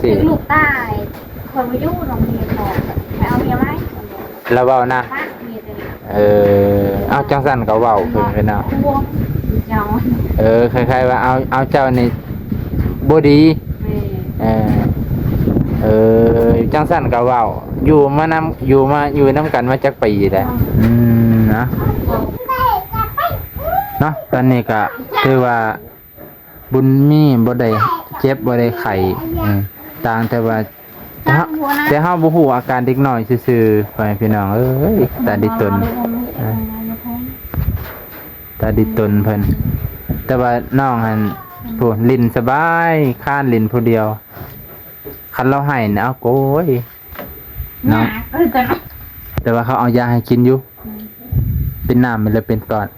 สิลูกใต้คนมายุ่งโรงเรียนบอกไปเอาเมียไหม แล้วเว้านะ ป้าเมียจะ เอาจังซั่นก็เว้าเพิ่นไปเนาะ ควงยาว คล้ายๆว่าเอาเจ้านี่บ่ดี แม่ จังซั่นก็เว้าอยู่นํกันมาจักปีแล้วนะเนาะตอนนี้ก็คือว่าบุญมีบ่ได้เจ็บบ่ได้ไข้ต่างแต่ว่าแต่เฮาบ่ฮู้อาการเด็กน้อยซื่อๆไปพี่น้องตาดิตนตาดิตนเพิ่นแต่ว่าน้องหั่นผู้ลิ้นสบายค้านลิ้นผู้เดียวคันเราให้นะเอาโกยน้องแต่ว่าเขาเอายาให้กินอยู่เป็นน้ำมันเลยเป็นก้อน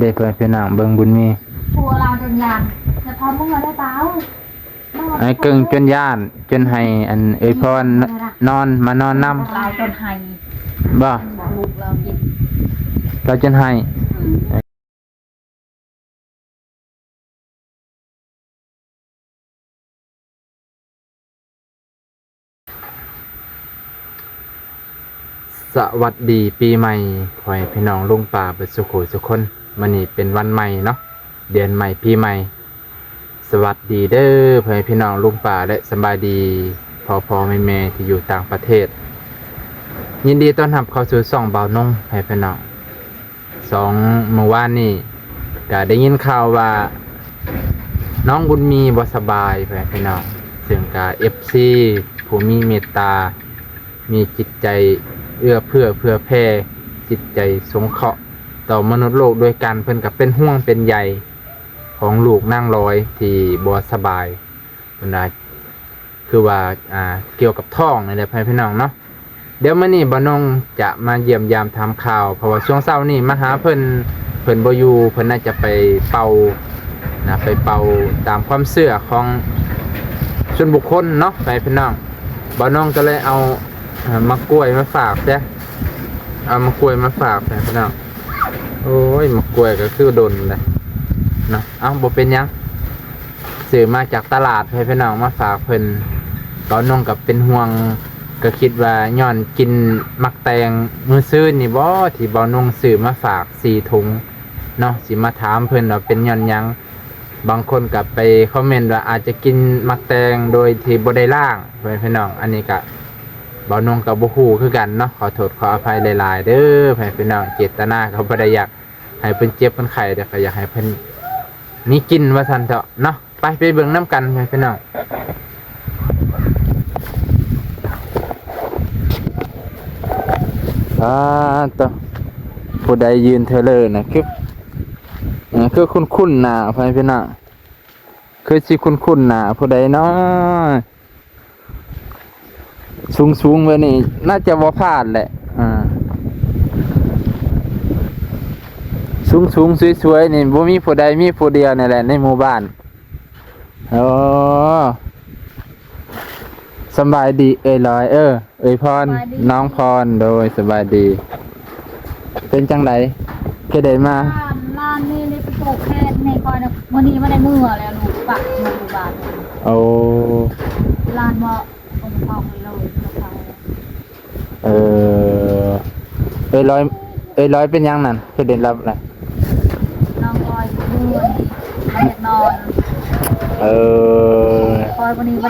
เด็กเพื่อนพี่น้องเบิ่งบุญมี ผัวเราจนยานแต่พอมึงมาได้เปล่าไอ้เกิงจนย่านจนให้อันพรนอนมานอนนำเราจนไห้บ่ลูกเรากินเราจนให้สวัสดีปีใหม่ขอให้พี่น้องลุงป่าเบิดสุขทุกคนมื้อนี้เป็นวันใหม่เนาะเดือนใหม่ปีใหม่สวัสดีเด้อพ่อพี่น้องลุงป่าและสบายดีพ่อแม่ที่อยู่ต่างประเทศยินดีต้อนรับเข้าสู่ช่องเบานงให้พี่น้องเมื่อวานนี้ก็ได้ยินข่าวว่าน้องบุญมีบ่สบายพี่น้องซึ่งก็ FC ผู้มีเมตตามีจิตใจเอื้อเพื่อแผ่จิตใจสงเคราะห์ต่อมนุษย์โลกด้วยกันเพิ่นกับเป็นห่วงเป็นใยของลูกนั่งร้อยที่บ่สบายเพิ่นว่าคือว่าเกี่ยวกับท้องนี่แหละพี่น้องเนาะเดี๋ยวมื้อนี้บ่น้องจะมาเยี่ยมยามทำข่าวเพราะว่าช่วงเช้านี้มาหาเพิ่นบ่อยู่เพิ่นน่าจะไปเป่าตามความเชื่อของส่วนบุคคลเนาะพี่น้องบ่น้องก็เลยเอามะกล้วยมาฝากเสียเอามะกล้วยมาฝากพี่น้องโอ้ยมะกล้วยก็คือดนเลยเนาะบ่เป็นยังซื้อมาจากตลาดพี่น้องมาฝากเพิ่นตอนน้องกับเป็นห่วงก็คิดว่าย้อนกินมักแตงมื้อซื่นนี่บ่ที่บ่น้องซื้อมาฝาก4ถุงเนาะสิมาถามเพิ่นว่าเป็นย้อนหยังบางคนก็ไปคอมเมนต์ว่าอาจจะกินมักแตงโดยที่บ่ได้ล้างพี่น้องอันนี้ก็บ่น้องกับบ่ฮู้คือกันเนาะขอโทษขออภัยหลายๆเด้อพี่น้องเจตนาก็บ่ได้อยากให้เพิ่นเจ็บเพิ่นไข้แต่ก็อยากให้เพิ่นมีกินว่าซั่นเถาะเนาะไปเบิ่งนํกันพี่น้องต่อผู้ใดยืนเทเลอร์นะคือคุ้นๆหน้าพี่น้องคือสิคุ้นๆหน้าผู้ใดเนาะสูงไว้นี่น่าจะบ่พลาดแหละสูงสวยๆนี่บ่มีผู้ใดมีผู้เดียวนี่แหละในหมู่บ้านสบายดีลอยพรน้องพรโดยสบายดีเป็นจังไดเคยได้มาล้านนี่ได้ไปโปกแค่ในคอยนะวันนี้ไม่ได้มือแล้วลูกปะมาดูบ้านล้านว่าองค์ทองเลยร้อยเป็นยังนั่นเคยได้รับอะไรน้องคอยมือไม่อยากนอนคอยวันนี้ไม่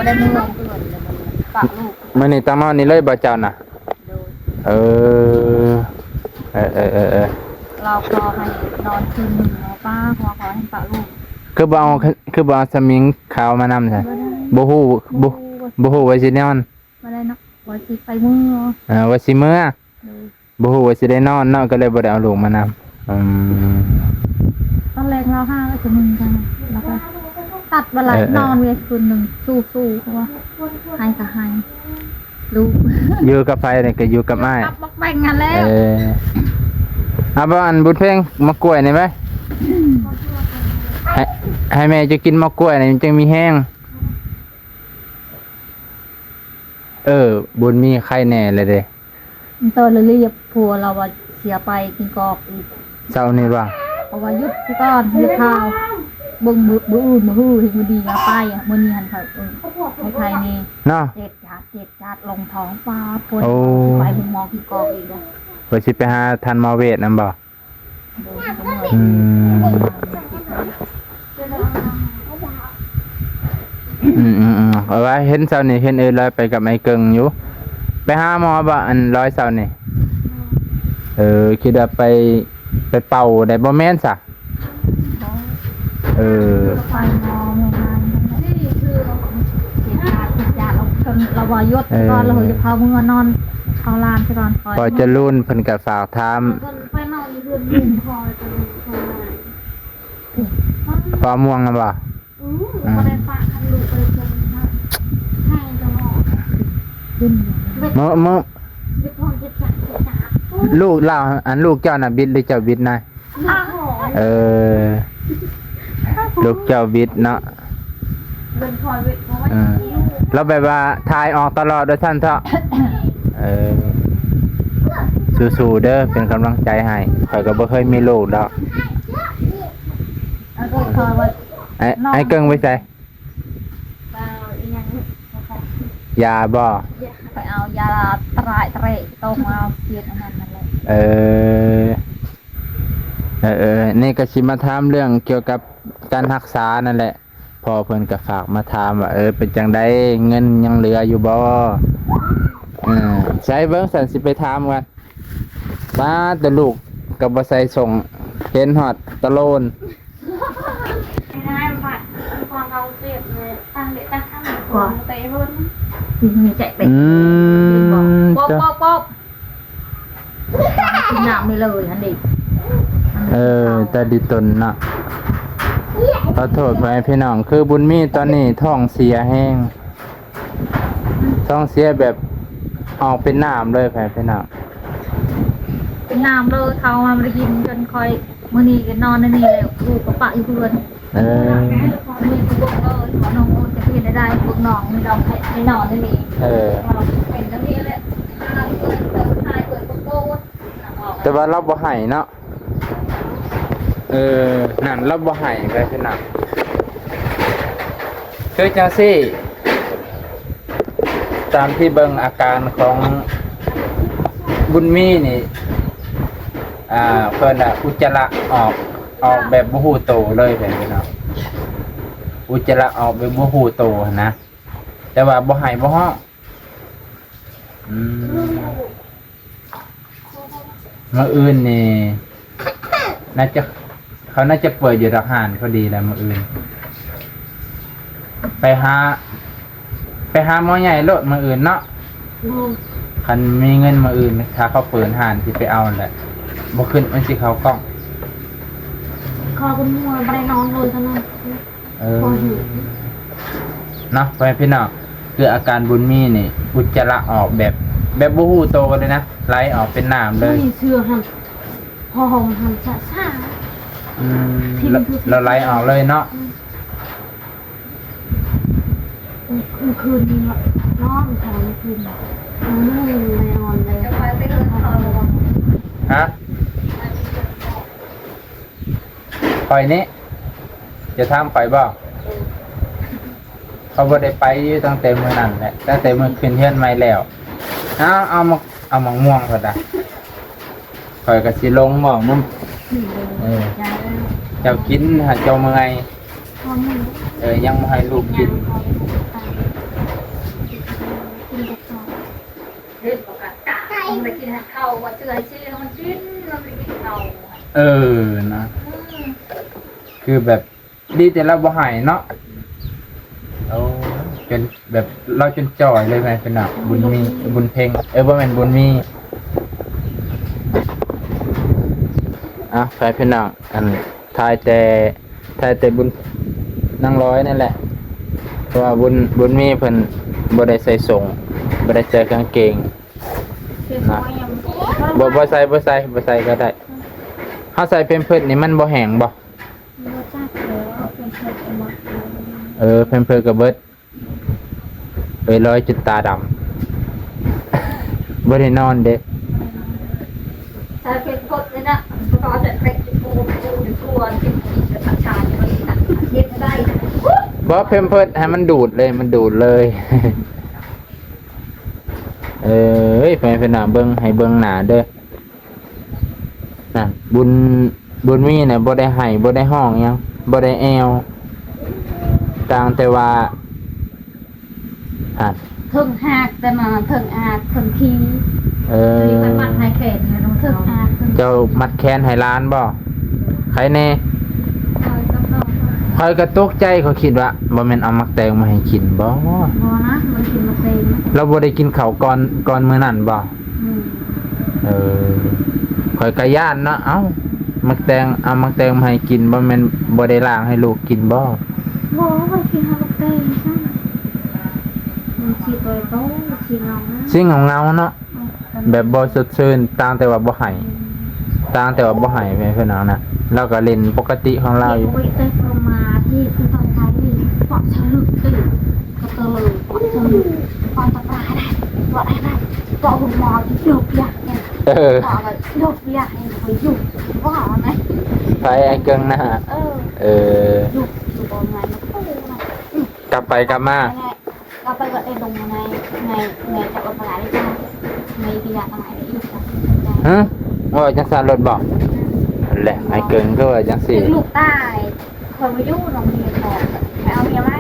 ได้มือเพื่อนเลยปะลูกมื้อนี้ตามอนนี่เลยบ่เจ้าน่ะเราพอให้นอนคืนหนึ่งป้าขอให้ปะลูกคือบ่เอาสมิงขาวมานำใช่บ่ฮู้ว่าสินอนบ่ได้เนาะว่าสิไปมื้อว่าสิมื้อบ่ฮู้ว่าสิได้นอนเนาะก็เลยบ่ได้เอาลูกมานำตอนแรกเรา5ก็จะมึงกันแล้วก็ตัดเวลานอนเวลาคืนหนึ่งสู้เพราะว่าให้ก็ให้ลูกอยู่กับไฟนี่ก็อยู่กับอ้ายบักแบ่งกันแล้วบ่อันบุญเพ่งมะกล้วยนี่มั้ยให้แม่จะกินมะกล้วยนี่จึงมีแห้งบุญมีไข่แน่เลยเด้ตอนเลยผัวเราว่าเสียไปกินกอกอีกเจ้านี่ว่า เขาว่ายุดซะก่อนหยุดข่าวเบิ่งบ่อื่นบ่ฮู้เฮ็ดบ่ดีเอาไปอ่ะมื้อนี้หันเขาให้ใครนี่ เนาะ เจ็ดจาดลงท้องฟ้าพ่น โอ้ ไปหมอพี่กอกอีกแล้ว ว่าสิไปหาทันมาเวทนำบ่ โดนตำรวจ อืมเอาไว้เห็นเสานี่เห็นลอยไปกับไอ้เกิงอยู่ไปหาหมอบ่อันร้อยเสานี่คิดว่าไปเป่าได้บ่แม่นซะเออ ไปหมอโรงพยาบาลนี่คือเจ็ดจาดลงจนเราว่ายศซะก่อนแล้วจะพามึงมานอนเอาลานซะก่อน พอจะรุ่นเพิ่นก็ฝากถาม ไปนอนเรือนหนึ่งพอจะรู้พอ พอม่วงนำบ่ ก็ได้ฝากคันลูกไปจนให้จะหมอขึ้น มื้อ วิทองเจ็ดจาด ลูกเราอันลูกเจ้าน่ะบิดหรือเจ้าบิดนาย อ้าว ลูกเจ้าบิดเนาะ เดินคอยเวทเพราะว่า แล้วแบบว่าทายออกตลอดด้วยท่านเถอะสู้ๆเด้อเป็นกำลังใจให้ข่อยก็บ่เคยมีลูกดอก แล้วก็คอยว่า ไอ้เกิงไว้ใส่ เปล่าอีหยัง ยาบ่ ไปเอายาตรายตะเรต้มเอาเสียดอันนั้นนั่นแหละ นี่ก็สิมาถามเรื่องเกี่ยวกับการรักษานั่นแหละพอเพิ่นก็ฝากมาถามว่าเป็นจังได๋เงินยังเหลืออยู่บ่ใช้เบิ่งสันสิไปถามกันป้าแต่ลูกก็บ่ใส่ส่งเห็นฮอดตะโลน ไม่ได้บัดความเราเจ็บเลยตั้งเด็กตั้งข้างหนึ่งคนเตะรุ่น มีใจเป็ดป๊อบป๊อบป๊อบกินน้ำไม่เลยฮันดิ แต่ดิตนเนาะขอโทษไปพี่น้องคือบุญมีตอนนี้ท้องเสียแห้งท้องเสียแบบออกเป็นน้ำเลยพี่น้อง กินน้ำเลยเขามาไม่ได้กินจนคอยมื้อนี้ก็นอนในนี่แล้วลูกกับปะอยู่เพื่อนมีกูบอกขอน้องโอนจะเพียนได้พวกน้องไม่ต้องให้นอนในนี่เป็นทั้งนี้แหละเปิดโป๊ะ แต่ว่าเราบ่ให้เนาะนั่นเราบ่ให้ไปพี่น้องคือจังซี่ตามที่เบิ่งอาการของบุญมีนี่เพิ่นอุจจาระออกแบบบ่ฮู้โตเลยพี่น้องอุจจาระออกแบบบ่ฮู้โตนะแต่ว่าบ่ให้บ่ฮ้องมื้ออื่นนี่เขาน่าจะเปิดอยู่ทหารเขาดีแล้วมื้ออื่นไปหาหมอใหญ่โลดมื้ออื่นเนาะคันมีเงินมื้ออื่นถ้าเขาเปิดห้านสิไปเอาแหละบ่ขึ้นมันสิเข้ากล้อง คอคุณมัวไปนอนเลยทั้งนั้นพอหิว เนาะพี่น้องคืออาการบุญมีนี่อุจจาระออกแบบบ่ฮู้โตเลยนะไหลออกเป็นน้ำเลย มีเสื้อหันพอหงหันชะชา แล้วไหลออกเลยเนาะ คืนนี้นอนแถวคืนไม่เลยนอนเลย ไปเดินเขา ฮะปล่อยนี้จะทำปล่อยบ่เขาบ่ได้ไปตั้งแต่มื้อนั้นแหละตั้งแต่มื้อขึ้นเฮือนใหม่แล้วเอามังม่วงก็ได้ข่อยก็สิลงหม้อนุ่มเจ้ากินหาเจ้าเมื่อยยังบ่ให้ลูกกิน เฮ้ยบอกกะมันไปกินข้าวว่าเจือชื่อมันกินมันไปกินข้าว นะคือแบบดีแต่เราบ่ใหายเนาะจนแบบเราจนจ่อยเลยไหมเป็นหนักบุญมีบุญเพ่งบ่แม่นบุญมีใครเป็นหนักอันทายแต่บุญนางร้อยนั่นแหละเพราะว่าบุญมีเพิ่นบ่ได้ใส่ส่งบ่ได้ใส่กางเกงนะบ่ใส่ก็ได้เฮาใส่เพิ่นเพิ่นนี่มันบ่แห้งบ่เพิ่นกับเบิดร้อยจุดตาดำบ่ได้นอนเด้ ใส่เป็นกดเลยนะก็จะเป็นกู บ่เพิ่มเพิดให้มันดูดเลยมันดูดเลย เอ้ยไปเป็นหน้าเบิ่งให้เบิ่งหน้าเด้อน่ะบุญมีน่ะบ่ได้ให้บ่ได้ห้องหยังบ่ได้แอวต่างแต่ว่าอ่ะ ถึงหักแต่มาถึงอาถึงขี้ มีคนมัดให้แขนเนี่ยต้องถึงอาถึง เจ้ามัดแขนให้ล้านบ่ใครแน่ คอยต้องรอ คอยกระตกใจเขาคิดว่าบ่แม่นเอามักแตงมาให้กินบ่ พอนะมันกินมาเต็ม เราบ่ได้กินข้าวก่อนมื้อนั้นบ่ เออคอยกะย่านเนาะเอ้ามักแตงเอามักแตงมาให้กินบ่แม่นบ่ได้ล้างให้ลูกกินบ่ บอกว่ากินฮาลูกเต้ใช่มันชีตัวโตชีน้องนะ สิ่งเงาๆเนาะแบบบ่สดชื่นต่างแต่ว่าบ่ให้ต่างแต่ว่าบ่ให้แม่เพิ่นเอานะเราก็เล่นปกติของเราอยู่ ไปเต้นมาที่คือตอนท้ายนี่ปอดฉลุตีก็เตลปอดฉลุปอดตะปาได้ปอดอะไรปอดหุ่นมอที่หลบอยากเนี่ย เออ ปอดแบบหลบอยากเนี่ยไปหยุดว่าไหม ไปไอ้เกิงนะ เออ หยุดอยู่ตรงไหนมันก็เลยนะ กลับไปกลับมา เราไปก็ได้ลงในจะเอาไปไหนได้จ้าในปีละตั้งไหนได้อีกจ้ะ ฮะว่าจังซั่นรถบ่นั่นแหละไอ้เกิงก็ว่าจังซี่ ลูกใต้คนมายุ่งโรงเรียนต่อไปเอาเมียไหม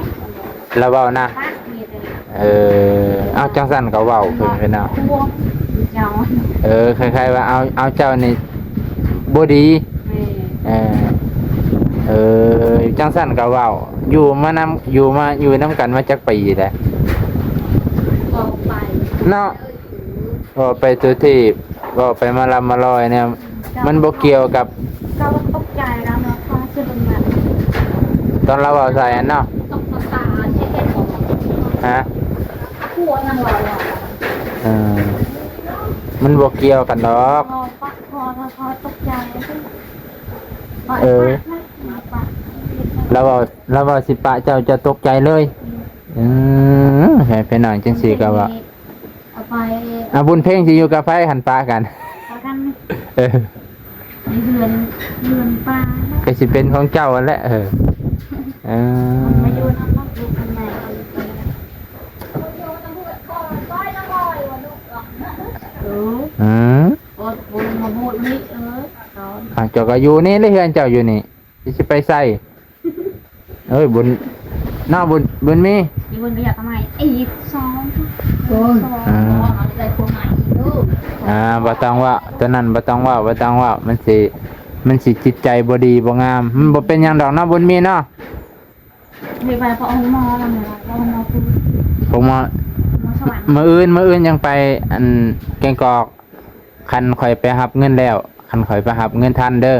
แล้วเว้านะ ป้าเมียเลย เออเอาจังซั่นก็เว้าเพิ่นเอา ควงยาว เออคล้ายๆว่าเอาเจ้านี่บ่ดี เออเออจังสั่นก็เว้าอยู่นำกันมาจักปีแหละ ออกไป เนาะก็ไปตัวที่ก็ไปมาลำมาลอยเนี่ย มันบ่เกี่ยวกับ ก็ตกใจแล้วเนาะเพราะชื่อเป็นแบบ ตอนเราเอาใส่อันเนาะ ตกตาเช็ดของ ฮะ หัวนั่งรอ เออมันบ่เกี่ยวกันดอก พอตกใจมาปะ เราว่าสิปะเจ้าจะตกใจเลยให้ไปหน่อยจังซี่ก็ว่า เอาไป บุญเพ่งสิอยู่กับไผหันปะกัน เอากัน เออ เดือนปลา ก็สิเป็นของเจ้าอันแหละเออ มาอยู่น้ำลูกกันไหน อืม โอ้โหมาโมดนี่ตอน เจ้าก็อยู่นี่เลยเฮือนเจ้าอยู่นี่สิไปใส่เอ้ยบุญน้าบุญมี อีวันนี้อยากทำไมอีก2อะไรพวกใหม่ลูก บ่ต้องว่าตัวนั้นบ่ต้องว่ามันสิจิตใจบ่ดีบ่งามมันบ่เป็นหยังดอกเนาะบุญมีเนาะ มีไปพอองมอแล้วเนี่ยพอองมอคือ ผมว่า สวรรค์ มื้ออื่นยังไปอันแกงกอกคันข่อยไปรับเงินแล้วคันข่อยไปรับเงินทันเด้อ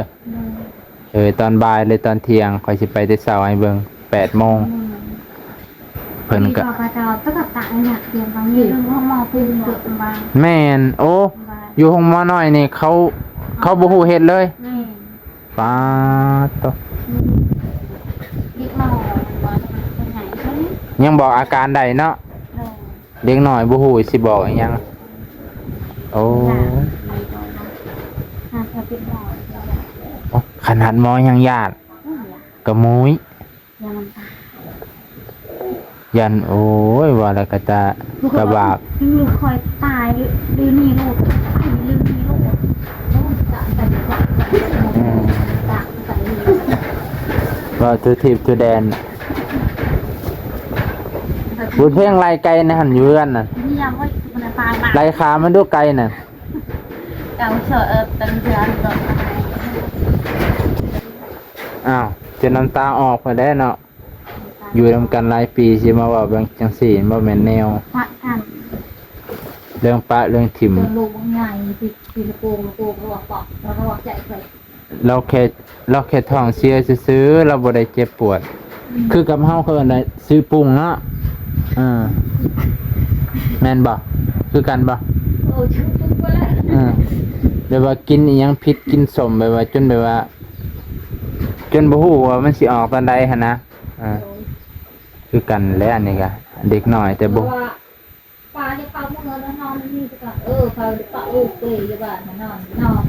ตอนบ่ายหรือตอนเที่ยงข่อยสิไปแต่เช้าให้เบิ่ง 8:00 นเพิ่นก็ พระเจ้าตั้งแต่ตายเนี่ยเตรียมบางอยู่ห้องมอคือเกิดบาง แม่นโอ้อยู่ห้องหมอน้อยนี่เขาบ่ฮู้เฮ็ดเลย นี่ ป๊าดโต อีกหน่อยว่าเป็นไงใช่ไหม ยังบอกอาการใดเนาะเด็กน้อยบ่ฮู้สิบอกอิหยังโอ้ ไม่โดนนะหาแค่เป็นหมอ ขนาดหมอยังญาติกระมุย ยังมันตาย ยันโอ้ยว่าแล้วก็จะกระบาป ลูกคอยตายหรือนี่ลูกหรือนี่ลูกจะแต่จะแต่ ว่าทุทิพย์ทุแดนบุญเพ่งไล่ไก่นะหันอยู่กันน่ะ นี่ยังว่ามันตายมา ไล่ขามันดูไก่น่ะ เก่าเฉยตั้งเดือนก่อน อ้าวจะน้ำตาออกไปได้เนาะอยู่นำกันหลายปีสิมาว่าบางจังสี่บ่แม่นแนว พระท่าน เรื่องปะเรื่องถิ่ม เดินลูกใหญ่ปีละโป่งระหว่างปอกแล้วระหว่างใหญ่ไป เราแค่ท้องเสียซื้อๆเราบ่ได้เจ็บปวด คือกับเฮาเพิ่นน่ะซื้อปรุงเนาะแม่นบ่คือกันบ่ โอ้ชื่อปุ๊บไปแล้ว แบบว่ากินอีหยังผิดกินสมแบบว่าจนแบบว่า จนบ่ฮู้ว่ามันสิออกตอนใดหั่นนะคือกันแหละอันนี้ก็เด็กน้อยแต่บ่ ปลาจะปลาพวกเงินแล้วนอนนี่ก็ปลาปลาโอ้เปย์จะบ้านนอน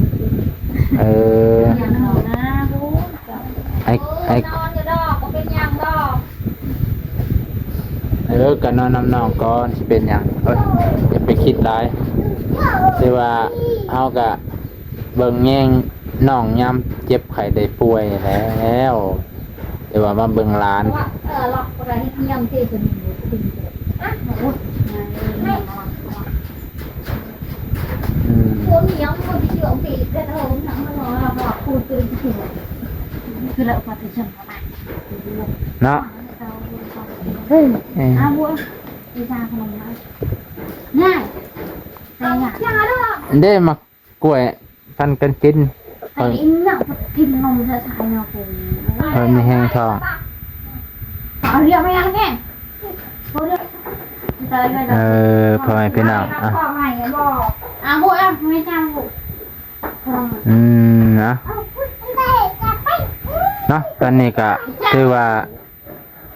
เออ อย่างนอนนะลูก ไอ้ นอนจะดอกก็เป็นอย่างดอก ก็นอนน้ำน้องก่อนสิเป็นหยังอย่าไปคิดร้ายคือว่าเฮาก็เบิ่งแย่งน้องยามเจ็บไข้ได้ป่วยแล้วแต่ว่ามาเบิ่งหลาน ล็อกอะไรที่ยังที่จะมีถึงคนเหนียวคนที่อยู่ตีได้เท่าหนังมันรอเราบอกพูดตื่นถึงคือเราปฏิเสธอะไร เนาะ เฮ้ยอาบัวดีจ้าขนมนะง่ายแต่อยากด้วย ได้มากล้วยพันกันกิน ไอ้หนังกินนมจะใช้เนาะคุณ มีแห้งท้อง เอาเรียวไม่ยังแน่เขาเรียกพ่อแม่พี่น้องอ่ะ บอกใหม่บอกบัวไม่จำบุ นะเนาะตอนนี้ก็คือว่า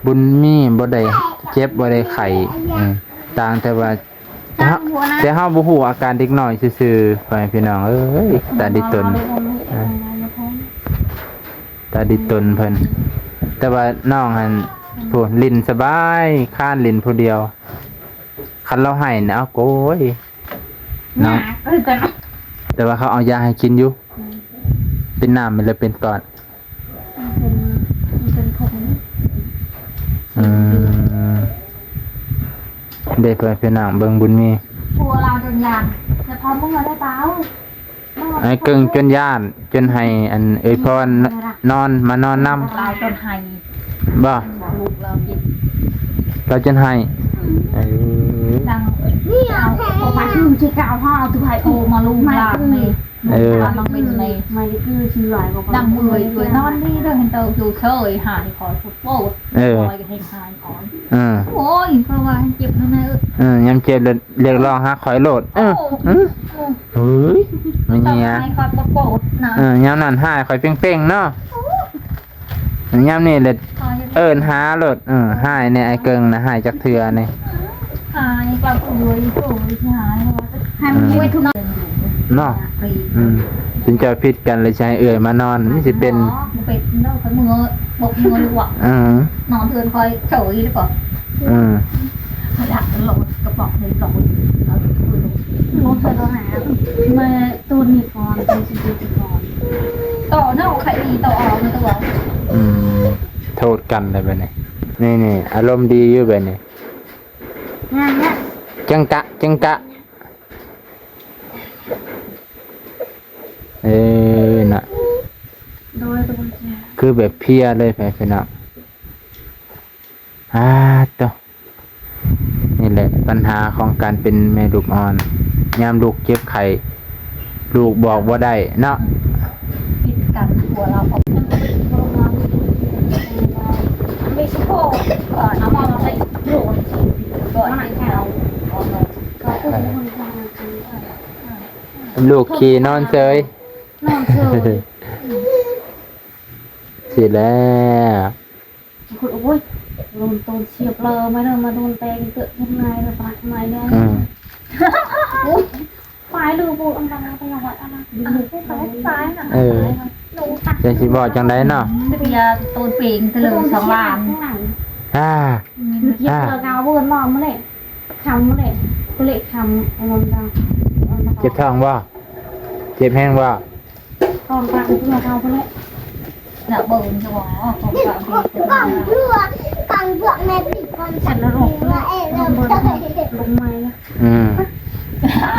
บุญมีบ่ได้เจ็บบ่ได้ไข้ต่างแต่ว่าแต่เฮาบ่ฮู้อาการเด็กน้อยซื่อๆพ่อแม่พี่น้องเอ้ยตาดิตนตาดิตนเพิ่นแต่ว่าน้องหั่นผู้ลิ้นสบายค้านลิ้นผู้เดียวคันเราให้นะเอาโกยเนาะแต่ว่าเขาเอายาให้กินอยู่เป็นน้ำมันเลยเป็นก่อนเด็กเพื่อนพี่น้องเบิ่งบุญมี ปัวเราจนยานแต่พอมึงมาได้เปล่า ไอ้เกิงจนย่านจนให้อันเอ้ยพรนอนมานอนนำ เราจนไห้ บ่ ลูกเรากิน เราจนให้ ดังนี่เอาโอมาชื่อชื่อกาวพ่อทุกไห้โอมาลูกลางนี่มันเป็นในไม่คือชื่อหลายกว่าดังมือตัวนอนนี่เรื่องเห็นเตาอยู่เฉยหายขอฟุตบอลคอยกับเฮงหายก่อนโอ้ยเพราะว่าเจ็บทำไมยำเจ็บเรียกร้องหาคอยโหลดเฮ้ยไม่เงี้ย คอยฟุตบอลนะ ยำนั่นหายคอยเป้งๆเนาะยำนี่เลยหาโหลดหายเนี่ยไอ้เกิงนะหายจากเถื่อนี่ หายกลับเลยโอ้ยหายให้มันช่วยทุกนอน เนาะถึงจะพิษกันเลยใช้มานอนนี่สิเป็น เป็นเนาะมือบกมือหรือว่านอนเตือนคอยเฉยหรือเปล่าหลักหลงกระบอกเลยหลงเอาปืนลงเธอหามาตัวนี้ก่อนเป็นสิ่งที่ก่อนต่อเน่าใครดีต่อออกมาตัว โทษกันอะไรแบบนี้นี่อารมณ์ดีอยู่แบบนี้ งานเนี้ย จังกะน่ะ โดยตัวแก คือแบบเพียเลยไปนะตัวนี่แหละปัญหาของการเป็นแม่ลูกอ่อนยามลูกเจ็บไข้ลูกบอกว่าได้เนาะ ปิดกันหัวเราออกไม่ใช่โผล่ก่อนเอามาใส่โผล่ก่อนให้เราเขาพูดคนฟัง ลูกขี่นอนเฉย นอนเฉย สิแล้ว คุณโอ้ยลงต้นเชียบเลยไม่ได้มาโดนแตงเกิดยังไงระบาดทำไมเนี่ยฝ่ายดูบูอันตรายไปยังไงอะไรดูฝ่ายน่ะจะสิบอกจังไดเนาะ เบียต้นปีงตะลึงสองล้าน เย็บเงาเบื่อมองมาเลยคำมาเลยก็เลยคำเอามันดัง เจ็บท้องบ่เจ็บแห้งบ่ ตอนกลางที่เราไปเลย น่ะเบิ่งจะบอกของกลางที่จะ กังเบื่อแม่ติดคนฉันระบบเลยลงบนลงไม้นะ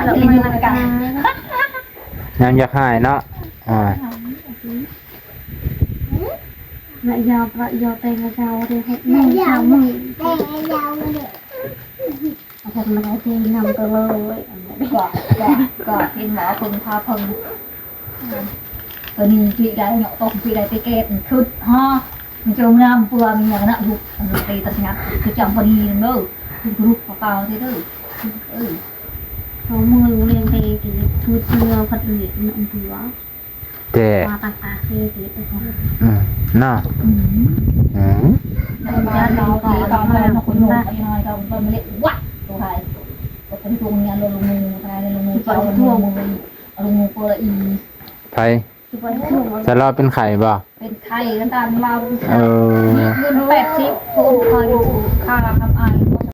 เราตีมันกัน น้ำอยากหายเนาะละยาวละยาวเตงละยาวเลยให้แม่ยาวมือเตงยาวเลยผมมันเอาทีนำตัวเลยก็เห็นหมอพึ่งพาพึ่งตัวนี้พี่ได้เนาะตกพี่ได้ไปเก็บชุดฮะมันจะงามเปลือกมีอย่างนั้นลูกตีตัดงัดคือจำพอดีนึงเด้อลูกเปล่าๆเด้อเขามือรู้เรียนเตงกี่ชุดเรือพัดเหล็กนั่นถือว่ามาตาตาเตงกี่ตัวเนาะจะเราตอนเราคนหนุ่มไปหน่อยเราไม่เล็กวัดตัวไทยก็เป็นตัวเงี้ยลงมือไทยลงมือเจ้าลงมือลงมือโปรอีไทยจะรอเป็นไข่บ่เป็นไข่กันตามเราเงิน80คอยค่าทำไอ